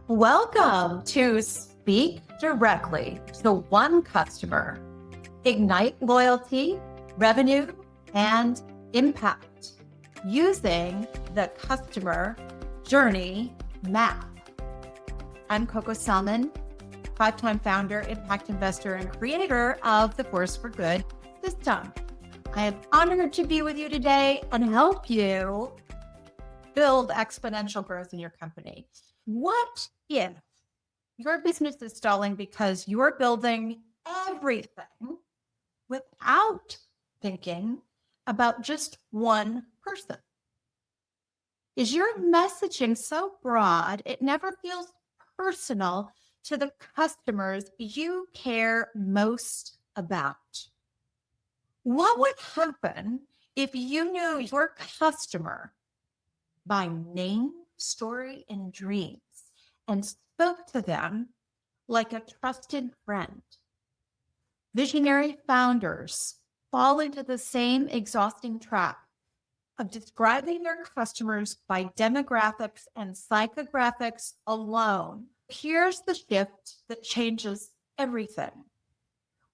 Welcome to Speak Directly to One Customer, Ignite Loyalty, Revenue, and Impact using the Customer Journey Map. I'm Coco Salmon, five-time founder, impact investor, and creator of the Force for Good system. I am honored to be with you today and help you build exponential growth in your company. What if your business is stalling because you're building everything without thinking about just one person? Is your messaging so broad it never feels personal to the customers you care most about? What would happen if you knew your customer by name, story, and dreams and spoke to them like a trusted friend? Visionary founders fall into the same exhausting trap of describing their customers by demographics and psychographics alone. Here's the shift that changes everything.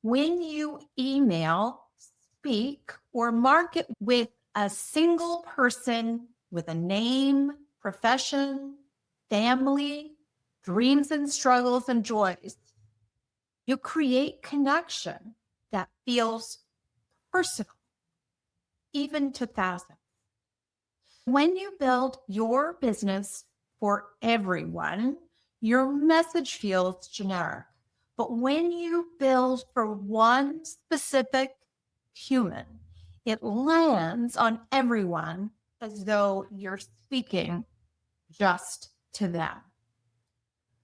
When you email, speak, or market with a single person with a name, profession, family, dreams and struggles and joys, you create connection that feels personal, even to thousands. When you build your business for everyone, your message feels generic. But when you build for one specific human, it lands on everyone as though you're speaking just to them.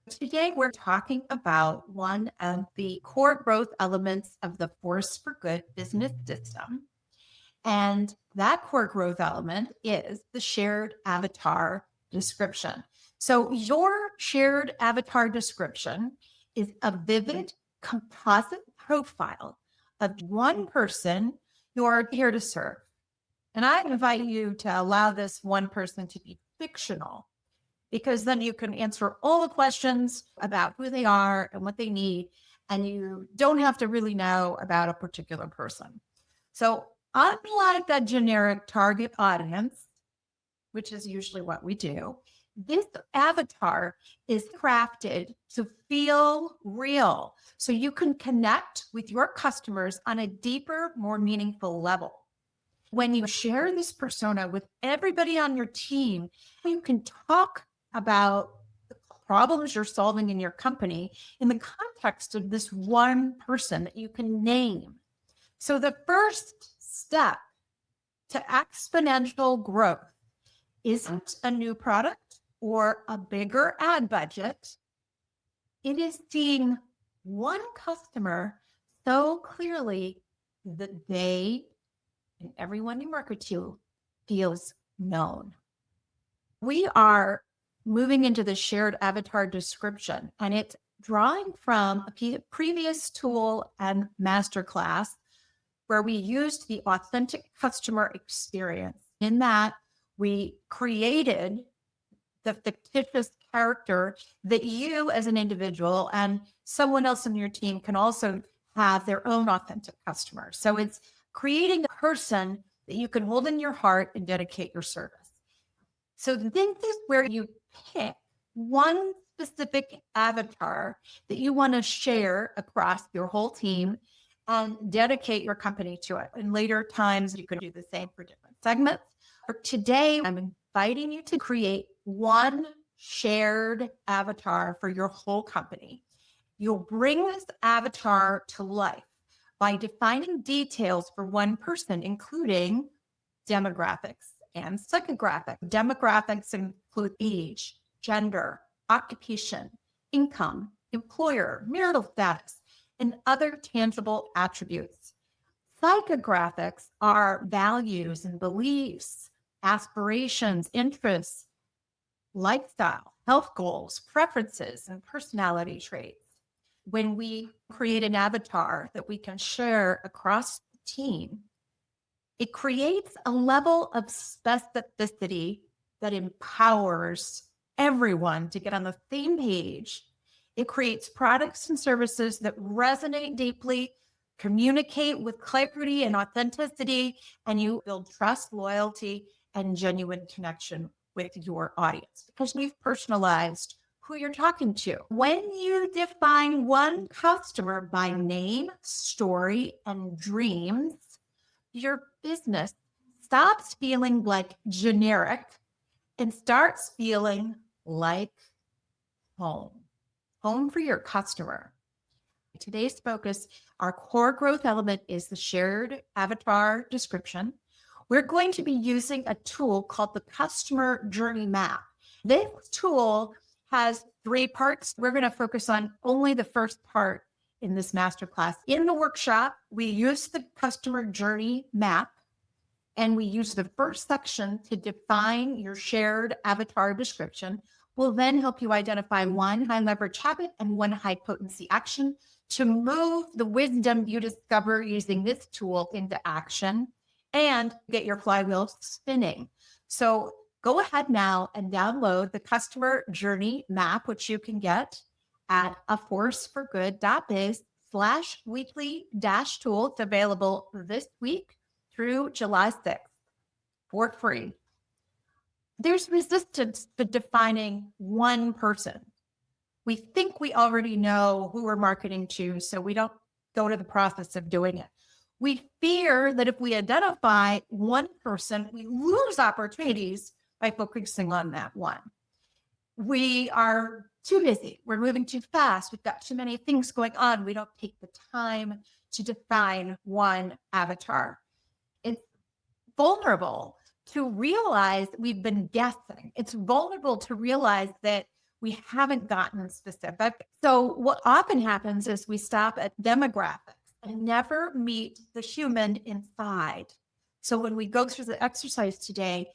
Today, we're talking about one of the core growth elements of the Force for Good business system. And that core growth element is the shared avatar description. So your shared avatar description is a vivid composite profile of one person you're here to serve. And I invite you to allow this one person to be fictional, because then you can answer all the questions about who they are and what they need, and you don't have to really know about a particular person. So unlike that generic target audience, which is usually what we do, this avatar is crafted to feel real, so you can connect with your customers on a deeper, more meaningful level. When you share this persona with everybody on your team, you can talk about the problems you're solving in your company in the context of this one person that you can name. So the first step to exponential growth isn't a new product or a bigger ad budget. It is seeing one customer so clearly that they and everyone you market to feels known. We are moving into the shared avatar description, and it's drawing from a previous tool and masterclass where we used the authentic customer experience. In that, we created the fictitious character that you as an individual and someone else in your team can also have their own authentic customer. So it's creating a person that you can hold in your heart and dedicate your service. So this is where you pick one specific avatar that you want to share across your whole team and dedicate your company to it. In later times, you can do the same for different segments. For today, I'm inviting you to create one shared avatar for your whole company. You'll bring this avatar to life by defining details for one person, including demographics and psychographics. Demographics include age, gender, occupation, income, employer, marital status, and other tangible attributes. Psychographics are values and beliefs, aspirations, interests, lifestyle, health goals, preferences, and personality traits. When we create an avatar that we can share across the team, it creates a level of specificity that empowers everyone to get on the same page. It creates products and services that resonate deeply, communicate with clarity and authenticity, and you build trust, loyalty, and genuine connection with your audience because you've personalized who you're talking to. When you define one customer by name, story, and dreams, your business stops feeling like generic and starts feeling like home. Home for your customer. Today's focus, our core growth element is the shared avatar description. We're going to be using a tool called the Customer Journey Map. This tool has 3 parts. We're going to focus on only the first part in this masterclass. In the workshop, we use the Customer Journey Map, and we use the first section to define your shared avatar description. We'll then help you identify one high leverage habit and one high potency action to move the wisdom you discover using this tool into action and get your flywheel spinning. So go ahead now and download the Customer Journey Map, which you can get at aforceforgood.biz/weekly-tool. It's available this week through July 6th for free. There's resistance to defining one person. We think we already know who we're marketing to, so we don't go to the process of doing it. We fear that if we identify one person, we lose opportunities by focusing on that one. We are too busy. We're moving too fast. We've got too many things going on. We don't take the time to define one avatar. It's vulnerable to realize we've been guessing. It's vulnerable to realize that we haven't gotten specific. So what often happens is we stop at demographics and never meet the human inside. So when we go through the exercise today,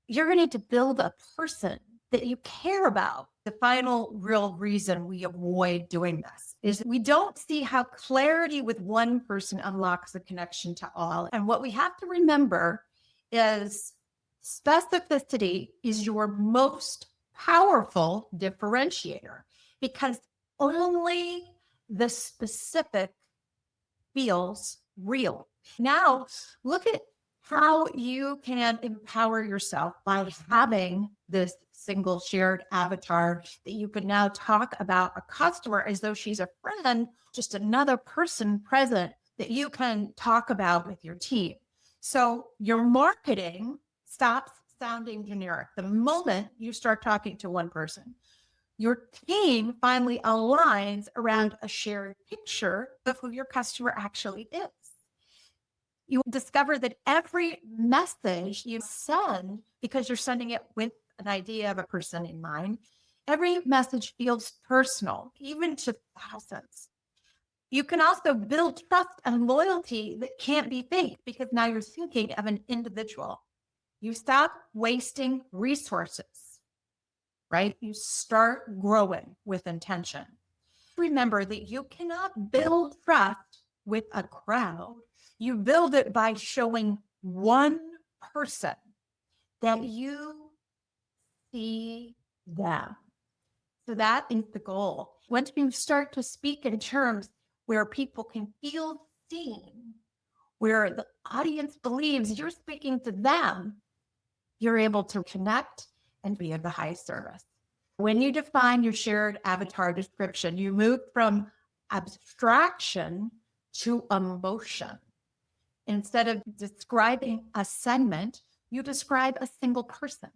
you're going to need to build a person that you care about. The final real reason we avoid doing this is we don't see how clarity with one person unlocks the connection to all. And what we have to remember is specificity is your most powerful differentiator because only the specific feels real. Now, look at how you can empower yourself by having this single shared avatar that you can now talk about a customer as though she's a friend, just another person present that you can talk about with your team. So your marketing stops sounding generic. The moment you start talking to one person, your team finally aligns around a shared picture of who your customer actually is. You discover that every message you send, because you're sending it with an idea of a person in mind, every message feels personal, even to thousands. You can also build trust and loyalty that can't be faked because now you're thinking of an individual. You stop wasting resources, right? You start growing with intention. Remember that you cannot build trust with a crowd. You build it by showing one person that you see them. So that is the goal. Once you start to speak in terms where people can feel seen, where the audience believes you're speaking to them, you're able to connect and be of the highest service. When you define your shared avatar description, you move from abstraction to emotion. Instead of describing a segment, you describe a single person.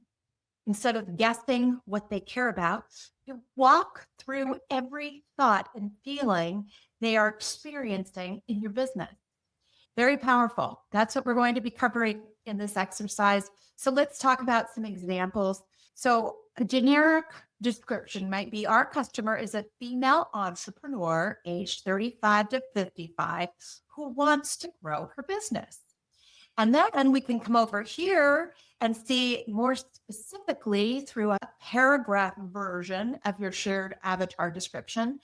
Instead of guessing what they care about, you walk through every thought and feeling they are experiencing in your business. Very powerful. That's what we're going to be covering in this exercise. So let's talk about some examples. So a generic description might be our customer is a female entrepreneur aged 35 to 55 who wants to grow her business. And then we can come over here and see more specifically through a paragraph version of your shared avatar description.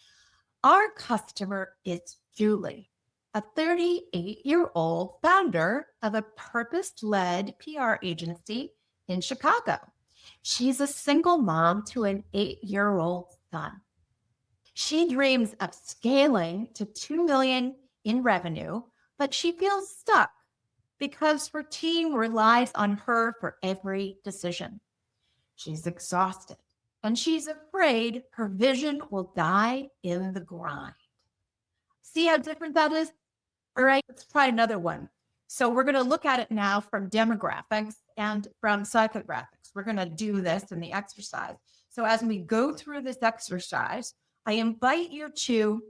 Our customer is Julie, a 38-year-old founder of a purpose-led PR agency in Chicago. She's a single mom to an 8-year-old son. She dreams of scaling to 2 million in revenue, but she feels stuck because her team relies on her for every decision. She's exhausted and she's afraid her vision will die in the grind. See how different that is? All right, let's try another one. So we're going to look at it now from demographics and from psychographics. We're going to do this in the exercise. So as we go through this exercise, I invite you to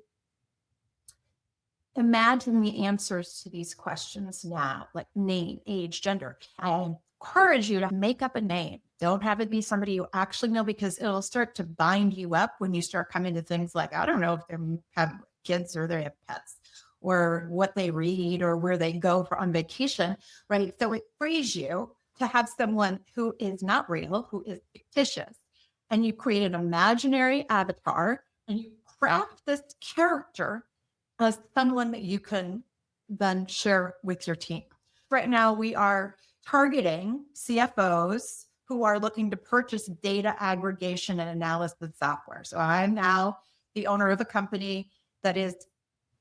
imagine the answers to these questions now, like name, age, gender. I encourage you to make up a name. Don't have it be somebody you actually know, because it'll start to bind you up when you start coming to things like, I don't know if they have kids or they have pets, or what they read or where they go for on vacation, right? So it frees you to have someone who is not real, who is fictitious. And you create an imaginary avatar and you craft this character as someone that you can then share with your team. Right now, we are targeting CFOs who are looking to purchase data aggregation and analysis software. So I'm now the owner of a company that is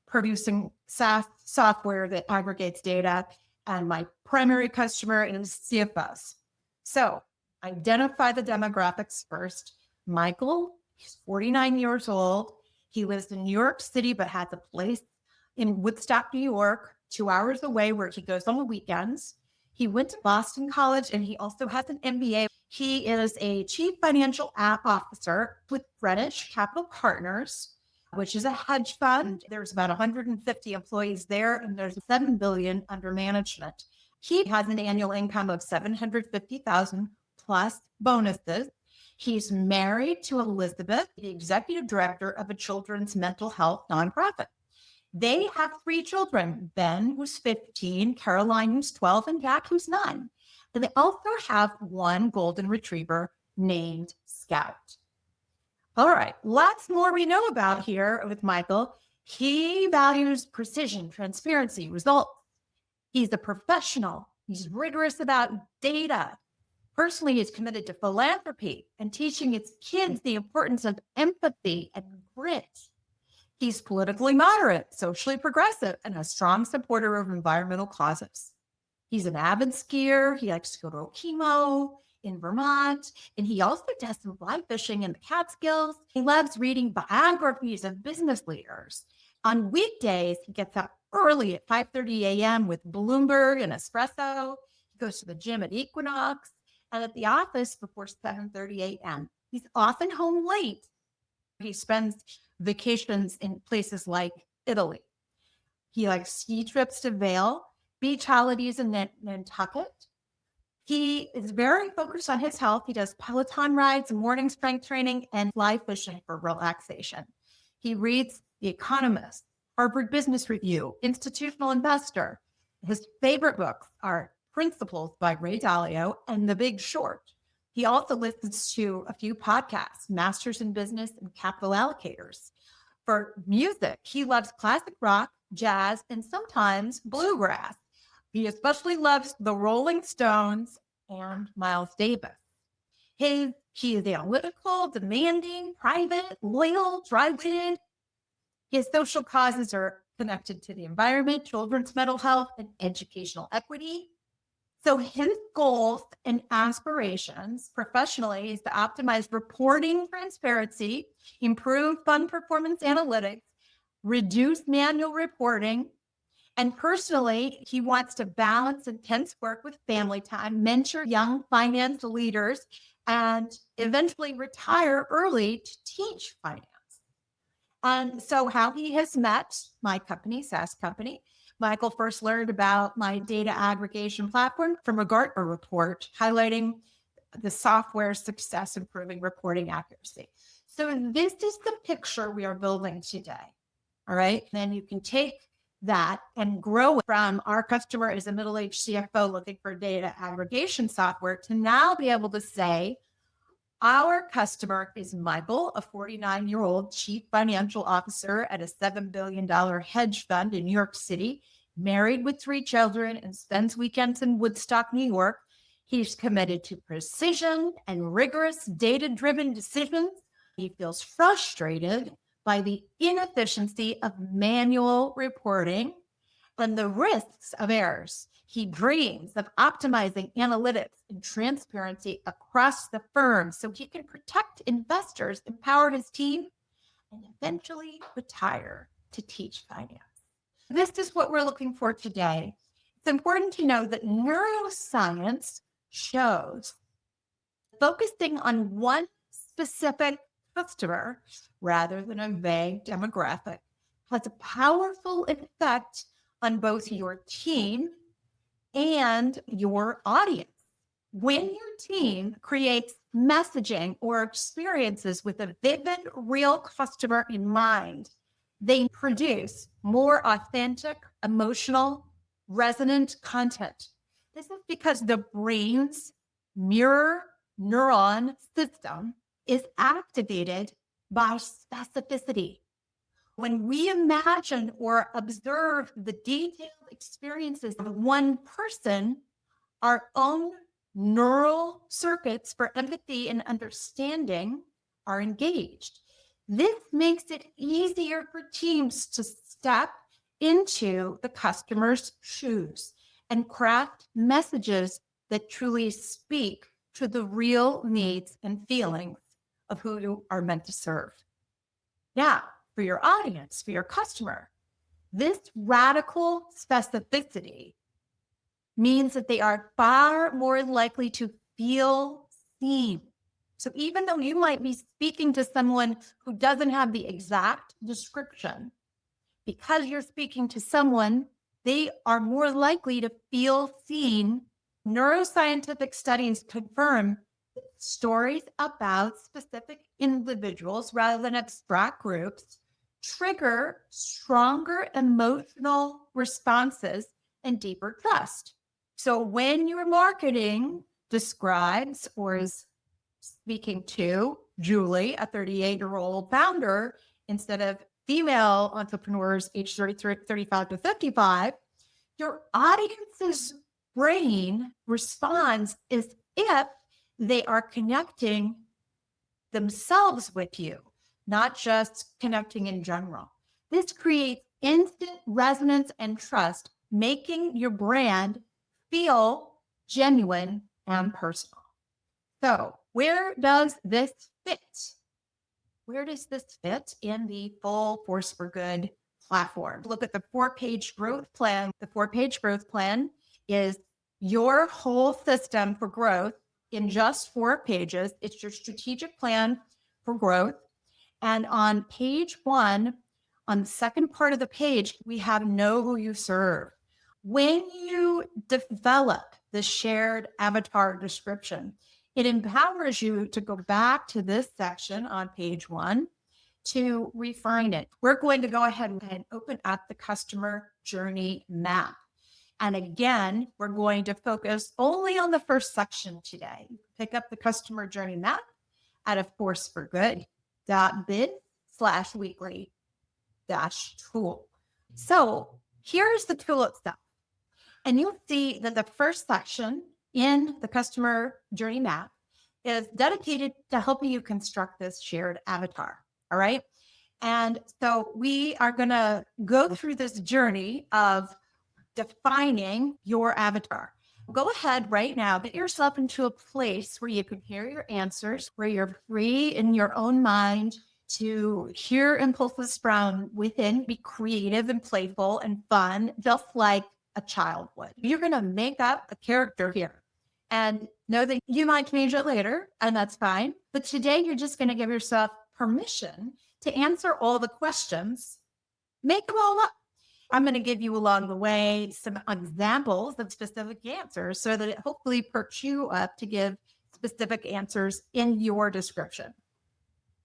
producing SaaS software that aggregates data, and my primary customer is CFOs. So identify the demographics first. Michael, he's 49 years old. He lives in New York City, but has a place in Woodstock, New York, 2 hours away, where he goes on the weekends. He went to Boston College and he also has an MBA. He is a chief financial officer with Greenwich Capital Partners, which is a hedge fund. There's about 150 employees there, and there's $7 billion under management. He has an annual income of $750,000 plus bonuses. He's married to Elizabeth, the executive director of a children's mental health nonprofit. They have 3 children, Ben, who's 15, Caroline, who's 12, and Jack, who's 9. And they also have 1 golden retriever named Scout. All right, lots more we know about here with Michael. He values precision, transparency, results. He's a professional. He's rigorous about data. Personally, he's committed to philanthropy and teaching his kids the importance of empathy and grit. He's politically moderate, socially progressive, and a strong supporter of environmental causes. He's an avid skier. He likes to go to Okemo in Vermont, and he also does some fly fishing in the Catskills. He loves reading biographies of business leaders. On weekdays, he gets up early at 5:30 a.m. with Bloomberg and espresso. He goes to the gym at Equinox and at the office before 7:30 a.m. He's often home late. He spends vacations in places like Italy. He likes ski trips to Vail, beach holidays in Nantucket. He is very focused on his health. He does Peloton rides, morning strength training, and fly fishing for relaxation. He reads The Economist, Harvard Business Review, Institutional Investor. His favorite books are Principles by Ray Dalio and The Big Short. He also listens to a few podcasts, Masters in Business and Capital Allocators. For music, he loves classic rock, jazz, and sometimes bluegrass. He especially loves the Rolling Stones and Miles Davis. He is analytical, demanding, private, loyal, dry-witted. His social causes are connected to the environment, children's mental health, and educational equity. So his goals and aspirations professionally is to optimize reporting transparency, improve fund performance analytics, reduce manual reporting. And personally, he wants to balance intense work with family time, mentor young finance leaders, and eventually retire early to teach finance. And so how he has met my company, SaaS company, Michael first learned about my data aggregation platform from a Gartner report highlighting the software's success improving reporting accuracy. So this is the picture we are building today. All right. Then you can take that and grow from our customer is a middle-aged CFO looking for data aggregation software to now be able to say, our customer is Michael, a 49-year-old chief financial officer at a $7 billion hedge fund in New York City, married with 3 children and spends weekends in Woodstock, New York. He's committed to precision and rigorous data-driven decisions. He feels frustrated by the inefficiency of manual reporting and the risks of errors. He dreams of optimizing analytics and transparency across the firm so he can protect investors, empower his team, and eventually retire to teach finance. This is what we're looking for today. It's important to know that neuroscience shows focusing on one specific customer rather than a vague demographic has a powerful effect on both your team and your audience. When your team creates messaging or experiences with a vivid, real customer in mind, they produce more authentic, emotional, resonant content. This is because the brain's mirror neuron system is activated by specificity. When we imagine or observe the detailed experiences of one person, our own neural circuits for empathy and understanding are engaged. This makes it easier for teams to step into the customer's shoes and craft messages that truly speak to the real needs and feelings of who you are meant to serve. Now, for your audience, for your customer, this radical specificity means that they are far more likely to feel seen. So even though you might be speaking to someone who doesn't have the exact description, because you're speaking to someone, they are more likely to feel seen. Neuroscientific studies confirm that stories about specific individuals rather than abstract groups trigger stronger emotional responses and deeper trust. So when your marketing describes or is speaking to Julie, a 38-year-old founder, instead of female entrepreneurs aged 35 to 55, your audience's brain responds as if they are connecting themselves with you, not just connecting in general. This creates instant resonance and trust, making your brand feel genuine and personal. So where does this fit? Where does this fit in the full Force for Good platform? Look at the 4-page growth plan. The 4-page growth plan is your whole system for growth in just 4 pages. It's your strategic plan for growth. And on page 1, on the second part of the page, we have know who you serve. When you develop the shared avatar description, it empowers you to go back to this section on page 1 to refine it. We're going to go ahead and open up the customer journey map. And again, we're going to focus only on the first section today. Pick up the customer journey map out of forceforgood.biz/weekly-tool. So here's the tool itself. And you'll see that the first section in the customer journey map is dedicated to helping you construct this shared avatar. All right. And so we are going to go through this journey of defining your avatar. Go ahead right now, get yourself into a place where you can hear your answers, where you're free in your own mind to hear impulses from within, be creative and playful and fun, just like a child would. You're going to make up a character here and know that you might change it later, and that's fine. But today you're just going to give yourself permission to answer all the questions. Make them all up. I'm going to give you along the way some examples of specific answers so that it hopefully perks you up to give specific answers in your description.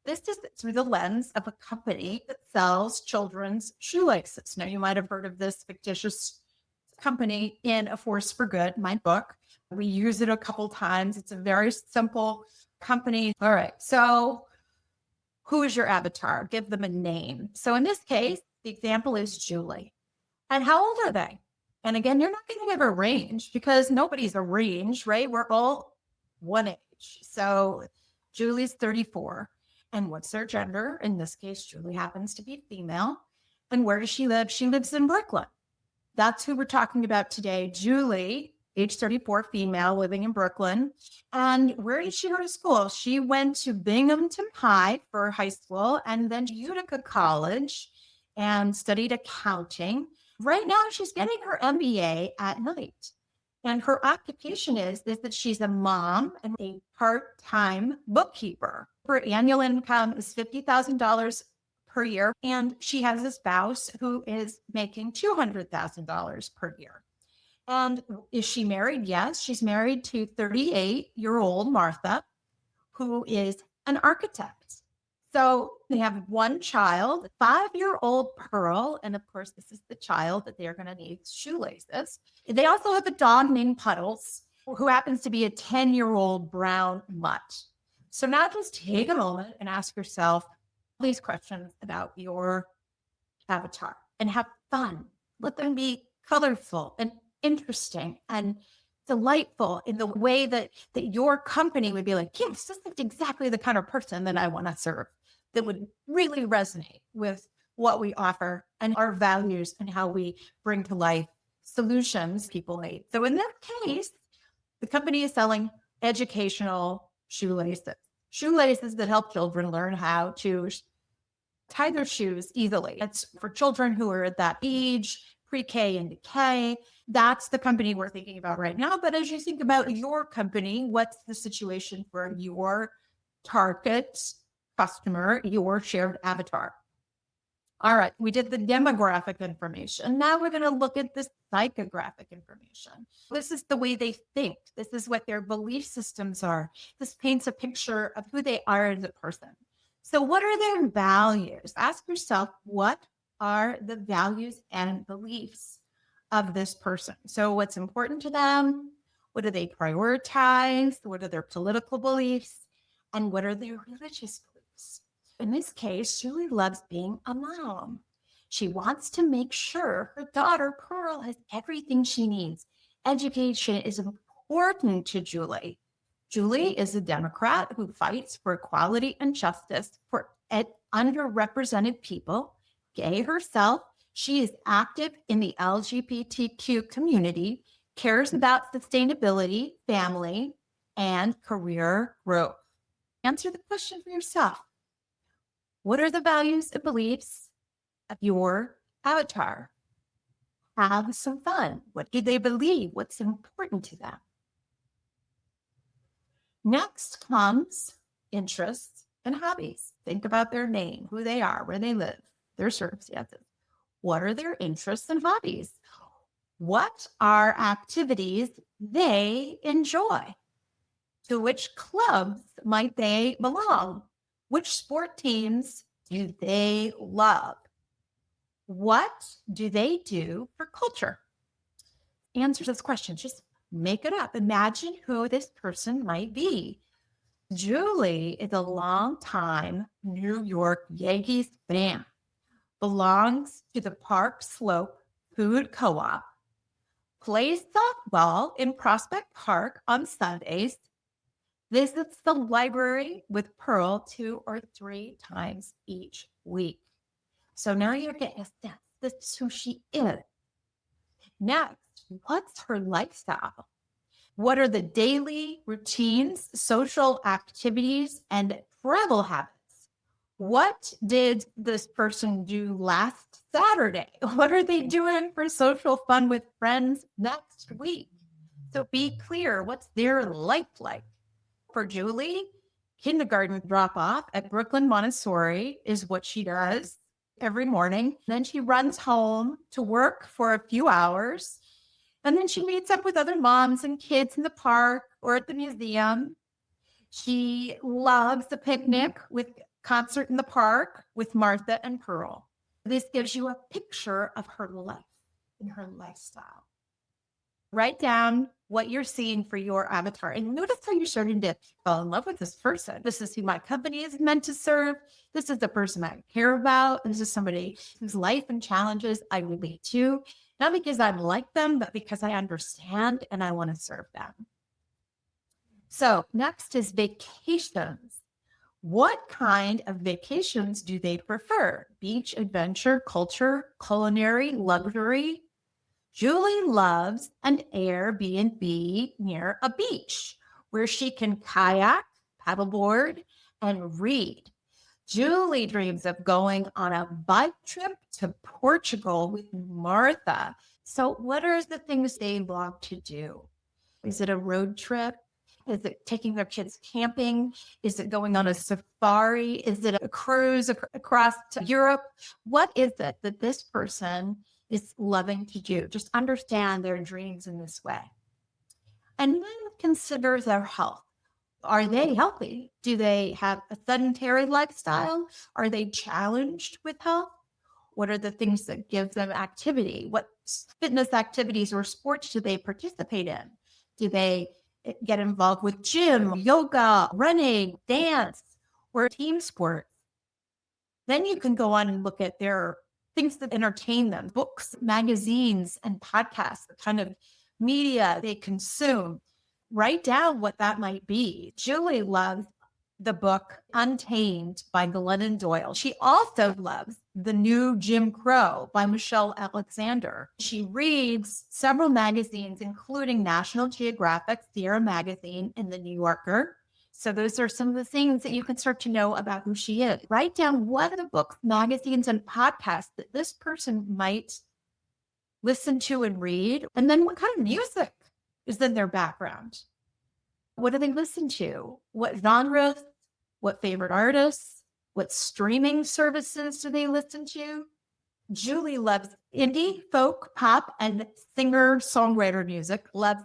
This is through the lens of a company that sells children's shoelaces. Now, you might have heard of this fictitious company in A Force for Good, my book. We use it a couple times. It's a very simple company. All right. So who is your avatar? Give them a name. So in this case, the example is Julie. And how old are they? And again, you're not going to give a range because nobody's a range, right? We're all one age. So Julie's 34. And what's their gender? In this case, Julie happens to be female. And where does she live? She lives in Brooklyn. That's who we're talking about today. Julie, age 34, female, living in Brooklyn. And where did she go to school? She went to Binghamton High for high school and then to Utica College and studied accounting. Right now, she's getting her MBA at night. And her occupation is that she's a mom and a part-time bookkeeper. Her annual income is $50,000 per year. And she has a spouse who is making $200,000 per year. And is she married? Yes, she's married to 38-year-old Martha, who is an architect. So they have one child, 5-year-old Pearl. And of course, this is the child that they're going to need shoelaces. They also have a dog named Puddles, who happens to be a 10-year-old brown mutt. So now just take a moment and ask yourself these questions about your avatar and have fun. Let them be colorful and interesting and delightful in the way that your company would be like, yes, this is exactly the kind of person that I want to serve, that would really resonate with what we offer and our values and how we bring to life solutions people need. So in this case, the company is selling educational shoelaces that help children learn how to tie their shoes easily. It's for children who are at that age, pre-K and K. That's the company we're thinking about right now. But as you think about your company, what's the situation for your target customer, your shared avatar? All right, we did the demographic information. Now we're going to look at the psychographic information. This is the way they think. This is what their belief systems are. This paints a picture of who they are as a person. So what are their values? Ask yourself, what are the values and beliefs of this person? So what's important to them? What do they prioritize? What are their political beliefs? And what are their religious beliefs? In this case, Julie loves being a mom. She wants to make sure her daughter, Pearl, has everything she needs. Education is important to Julie. Julie is a Democrat who fights for equality and justice for underrepresented people. Gay herself, she is active in the LGBTQ community, cares about sustainability, family, and career growth. Answer the question for yourself. What are the values and beliefs of your avatar? Have some fun. What do they believe? What's important to them? Next comes interests and hobbies. Think about their name, who they are, where they live, their circumstances. What are their interests and hobbies? What are activities they enjoy? To which clubs might they belong? Which sport teams do they love? What do they do for culture? Answer this question. Just make it up. Imagine who this person might be. Julie is a longtime New York Yankees fan, belongs to the Park Slope Food Co-op, plays softball in Prospect Park on Sundays, visits the library with Pearl 2 or 3 times each week. So now you're getting a sense. This is who she is. Next, what's her lifestyle? What are the daily routines, social activities, and travel habits? What did this person do last Saturday? What are they doing for social fun with friends next week? So be clear, what's their life like? For Julie, kindergarten drop off at Brooklyn Montessori is what she does every morning. Then she runs home to work for a few hours. And then she meets up with other moms and kids in the park or at the museum. She loves the picnic with concert in the park with Martha and Pearl. This gives you a picture of her life and her lifestyle. Write down what you're seeing for your avatar and notice how you're starting to fall in love with this person. This is who my company is meant to serve. This is the person I care about. This is somebody whose life and challenges I relate to. not because I like them, but because I understand and I want to serve them. So next is vacations. What kind of vacations do they prefer? Beach, adventure, culture, culinary, luxury? Julie loves an Airbnb near a beach where she can kayak, paddleboard, and read. Julie dreams of going on a bike trip to Portugal with Martha. So, what are the things they love to do? Is it a road trip? Is it taking their kids camping? Is it going on a safari? Is it a cruise across to Europe? What is it that this person is loving to do? Just understand their dreams in this way. And then consider their health. Are they healthy? Do they have a sedentary lifestyle? Are they challenged with health? What are the things that give them activity? What fitness activities or sports do they participate in? Do they get involved with gym, yoga, running, dance, or team sports? Then you can go on and look at their things that entertain them, books, magazines, and podcasts, the kind of media they consume. Write down what that might be. Julie loves the book Untamed by Glennon Doyle. She also loves The New Jim Crow by Michelle Alexander. She reads several magazines, including National Geographic, Sierra Magazine, and The New Yorker. So those are some of the things that you can start to know about who she is. Write down what are the books, magazines, and podcasts that this person might listen to and read, and then what kind of music is in their background. What do they listen to? What genres? What favorite artists? What streaming services do they listen to? Julie loves indie, folk, pop, and singer-songwriter music. Loves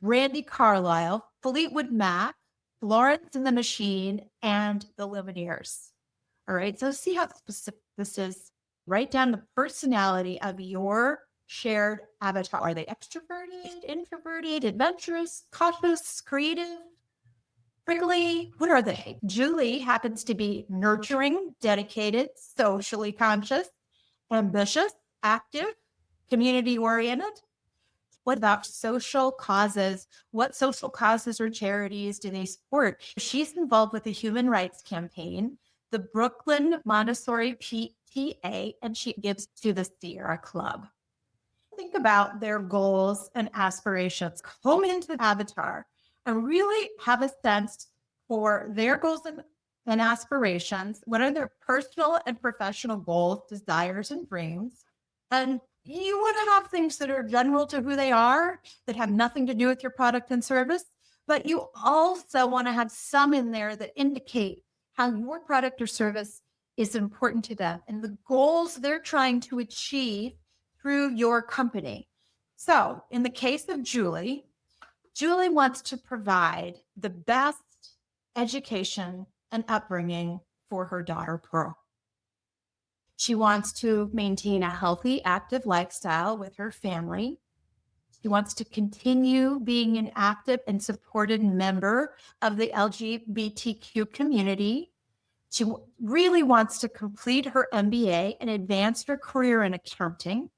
Randy Carlisle, Fleetwood Mac, Florence and the Machine, and the Lumineers. All right, so see how specific this is. Write down the personality of your shared avatar. Are they extroverted, introverted, adventurous, cautious, creative, prickly? What are they? Julie happens to be nurturing, dedicated, socially conscious, ambitious, active, community-oriented. What about social causes? What social causes or charities do they support? She's involved with the Human Rights Campaign, the Brooklyn Montessori PTA, and she gives to the Sierra Club. Think about their goals and aspirations. Come into the avatar and really have a sense for their goals and aspirations. What are their personal and professional goals, desires, and dreams? And you want to have things that are general to who they are, that have nothing to do with your product and service, but you also want to have some in there that indicate how your product or service is important to them and the goals they're trying to achieve through your company. So in the case of Julie wants to provide the best education and upbringing for her daughter, Pearl. She wants to maintain a healthy, active lifestyle with her family. She wants to continue being an active and supported member of the LGBTQ community. She really wants to complete her MBA and advance her career in accounting.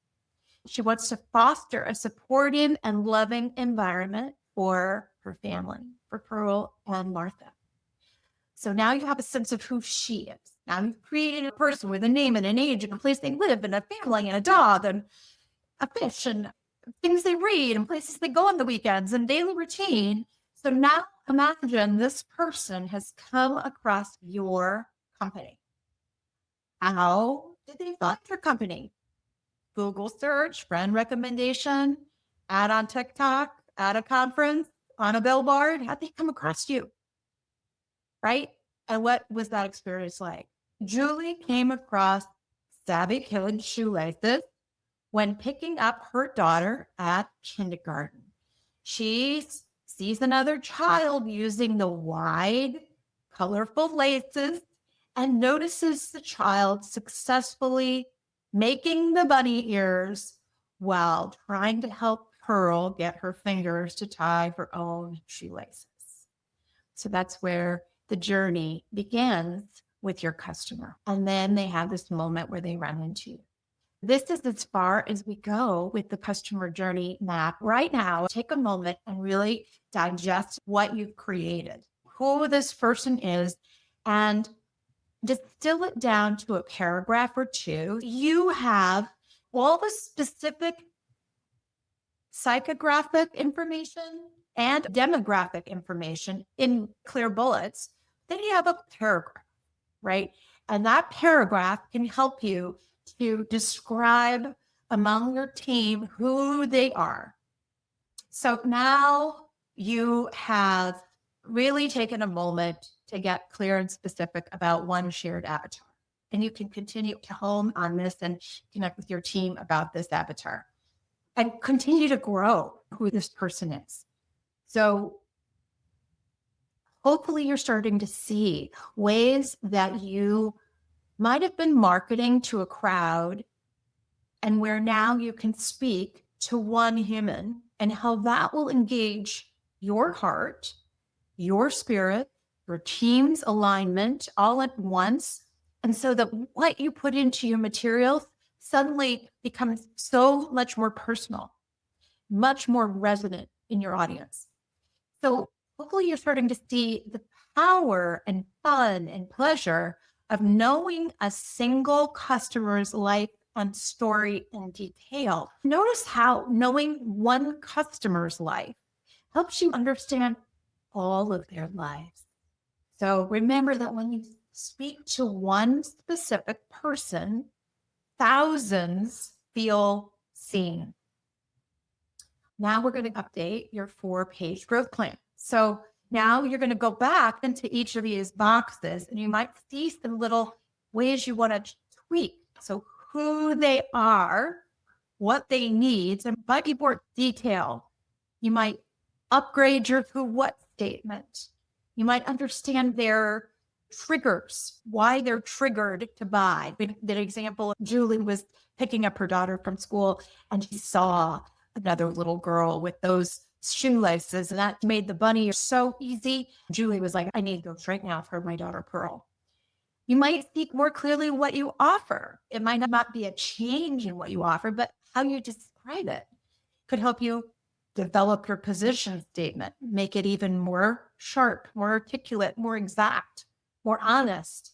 She wants to foster a supportive and loving environment for her family, for Pearl and Martha. So now you have a sense of who she is. Now you've created a person with a name and an age and a place they live and a family and a dog and a fish and things they read and places they go on the weekends and daily routine. So now imagine this person has come across your company. How did they find your company? Google search, friend recommendation, ad on TikTok, at a conference, on a billboard. How'd they come across you? Right? And what was that experience like? Julie came across Savvy Kid Shoelaces when picking up her daughter at kindergarten. She sees another child using the wide, colorful laces and notices the child successfully making the bunny ears while trying to help Pearl get her fingers to tie her own shoelaces. So that's where the journey begins with your customer. And then they have this moment where they run into you. This is as far as we go with the customer journey map. Right now, take a moment and really digest what you've created, who this person is, and distill it down to a paragraph or two. You have all the specific psychographic information and demographic information in clear bullets. Then you have a paragraph, right? And that paragraph can help you to describe among your team who they are. So now you have really taken a moment to get clear and specific about one shared avatar. And you can continue to hone on this and connect with your team about this avatar and continue to grow who this person is. So hopefully you're starting to see ways that you might have been marketing to a crowd and where now you can speak to one human and how that will engage your heart, your spirit, your team's alignment all at once. And so that what you put into your materials suddenly becomes so much more personal, much more resonant in your audience. So hopefully you're starting to see the power and fun and pleasure of knowing a single customer's life and story in detail. Notice how knowing one customer's life helps you understand all of their lives. So remember that when you speak to one specific person, thousands feel seen. Now we're going to update your 4-page growth plan. So now you're going to go back into each of these boxes and you might see some little ways you want to tweak. So who they are, what they need, and might be more detail. You might upgrade your who what statement. You might understand their triggers, why they're triggered to buy. The example, Julie was picking up her daughter from school and she saw another little girl with those shoelaces, and that made the bunny so easy. Julie was like, I need to go straight now for my daughter Pearl. You might speak more clearly what you offer. It might not be a change in what you offer, but how you describe it could help you develop your position statement, make it even more sharp, more articulate, more exact, more honest.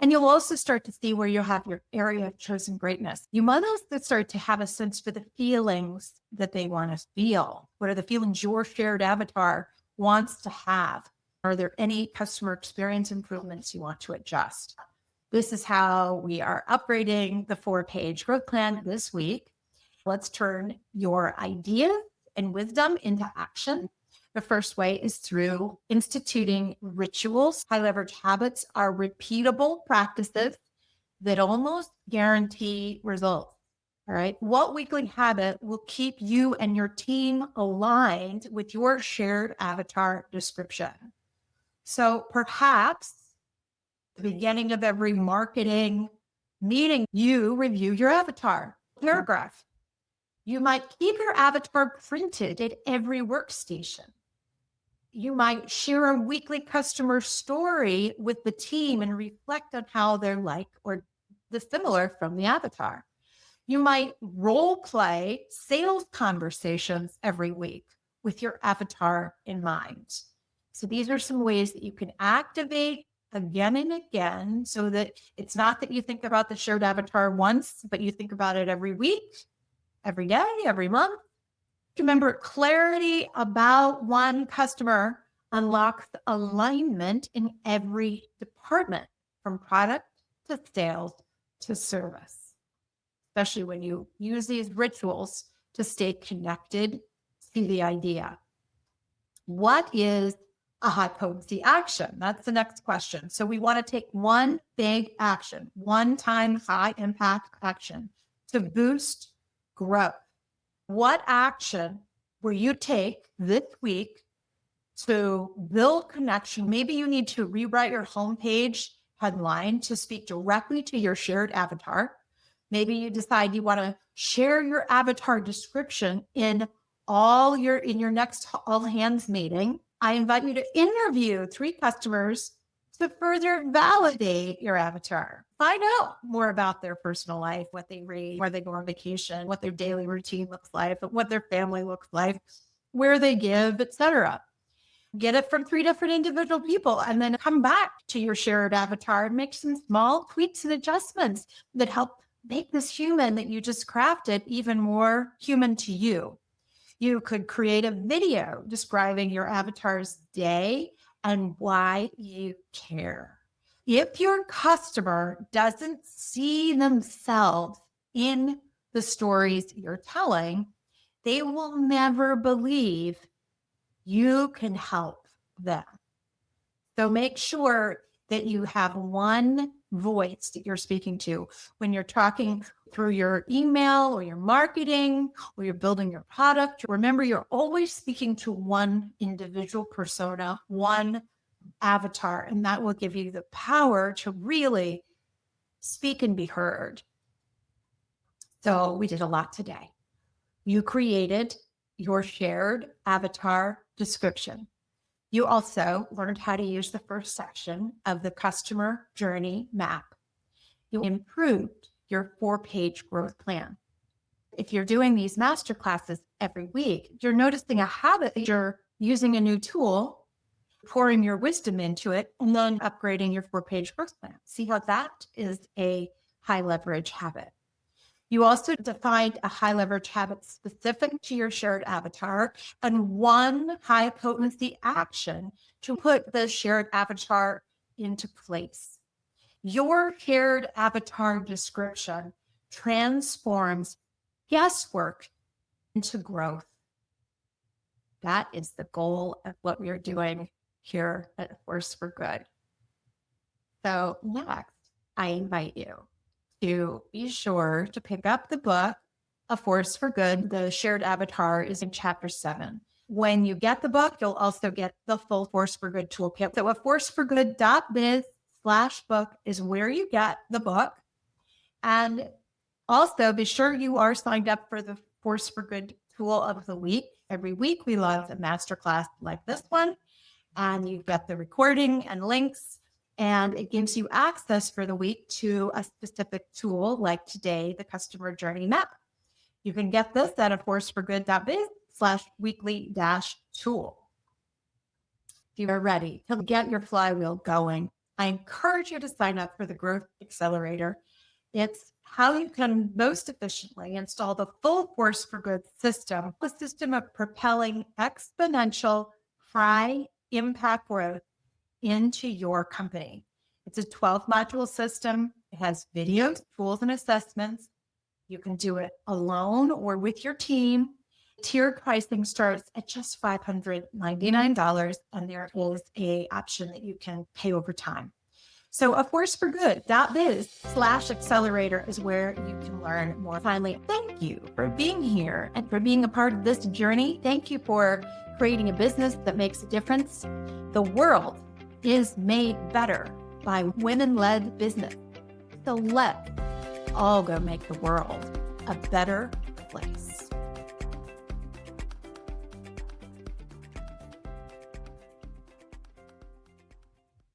And you'll also start to see where you have your area of chosen greatness. You might also start to have a sense for the feelings that they want to feel. What are the feelings your shared avatar wants to have? Are there any customer experience improvements you want to adjust? This is how we are upgrading the 4-page growth plan this week. Let's turn your ideas and wisdom into action. The first way is through instituting rituals. High leverage habits are repeatable practices that almost guarantee results. All right. What weekly habit will keep you and your team aligned with your shared avatar description? So perhaps at the beginning of every marketing meeting, you review your avatar paragraph. You might keep your avatar printed at every workstation. You might share a weekly customer story with the team and reflect on how they're like or dissimilar from the avatar. You might role play sales conversations every week with your avatar in mind. So these are some ways that you can activate again and again so that it's not that you think about the shared avatar once, but you think about it every week, every day, every month. Remember, clarity about one customer unlocks alignment in every department, from product to sales to service, especially when you use these rituals to stay connected to the idea. What is a high potency action? That's the next question. So we want to take one big action, one-time high impact action to boost growth. What action will you take this week to build connection? Maybe you need to rewrite your homepage headline to speak directly to your shared avatar. Maybe you decide you want to share your avatar description in your next all hands meeting. I invite you to interview 3 customers to further validate your avatar. Find out more about their personal life, what they read, where they go on vacation, what their daily routine looks like, what their family looks like, where they give, etc. Get it from 3 different individual people and then come back to your shared avatar and make some small tweaks and adjustments that help make this human that you just crafted even more human to you. You could create a video describing your avatar's day and why you care. If your customer doesn't see themselves in the stories you're telling, they will never believe you can help them. So make sure that you have one voice that you're speaking to when you're talking through your email or your marketing or you're building your product. Remember, you're always speaking to one individual persona, one avatar, and that will give you the power to really speak and be heard. So we did a lot today. You created your shared avatar description. You also learned how to use the first section of the customer journey map. You improved your 4-page growth plan. If you're doing these masterclasses every week, you're noticing a habit that you're using a new tool, pouring your wisdom into it, and then upgrading your 4-page growth plan. See how that is a high leverage habit. You also defined a high leverage habit specific to your shared avatar and one high potency action to put the shared avatar into place. Your shared avatar description transforms guesswork into growth. That is the goal of what we are doing here at Force for Good. So next, I invite you to be sure to pick up the book, A Force for Good. The shared avatar is in chapter 7. When you get the book, you'll also get the full Force for Good toolkit. So aforceforgood.biz/book is where you get the book. And also be sure you are signed up for the Force for Good tool of the week. Every week we love a masterclass like this one. And you get the recording and links. And it gives you access for the week to a specific tool, like today, the customer journey map. You can get this at aforceforgood.biz/weekly-tool. If you are ready to get your flywheel going, I encourage you to sign up for the Growth Accelerator. It's how you can most efficiently install the full Force for Good system, a system of propelling exponential high impact growth into your company. It's a 12-module system. It has videos, tools, and assessments. You can do it alone or with your team. Tiered pricing starts at just $599, and there is an option that you can pay over time. So aforceforgood.biz/accelerator is where you can learn more. Finally, thank you for being here and for being a part of this journey. Thank you for creating a business that makes a difference. The world is made better by women-led business. So let's all go make the world a better place.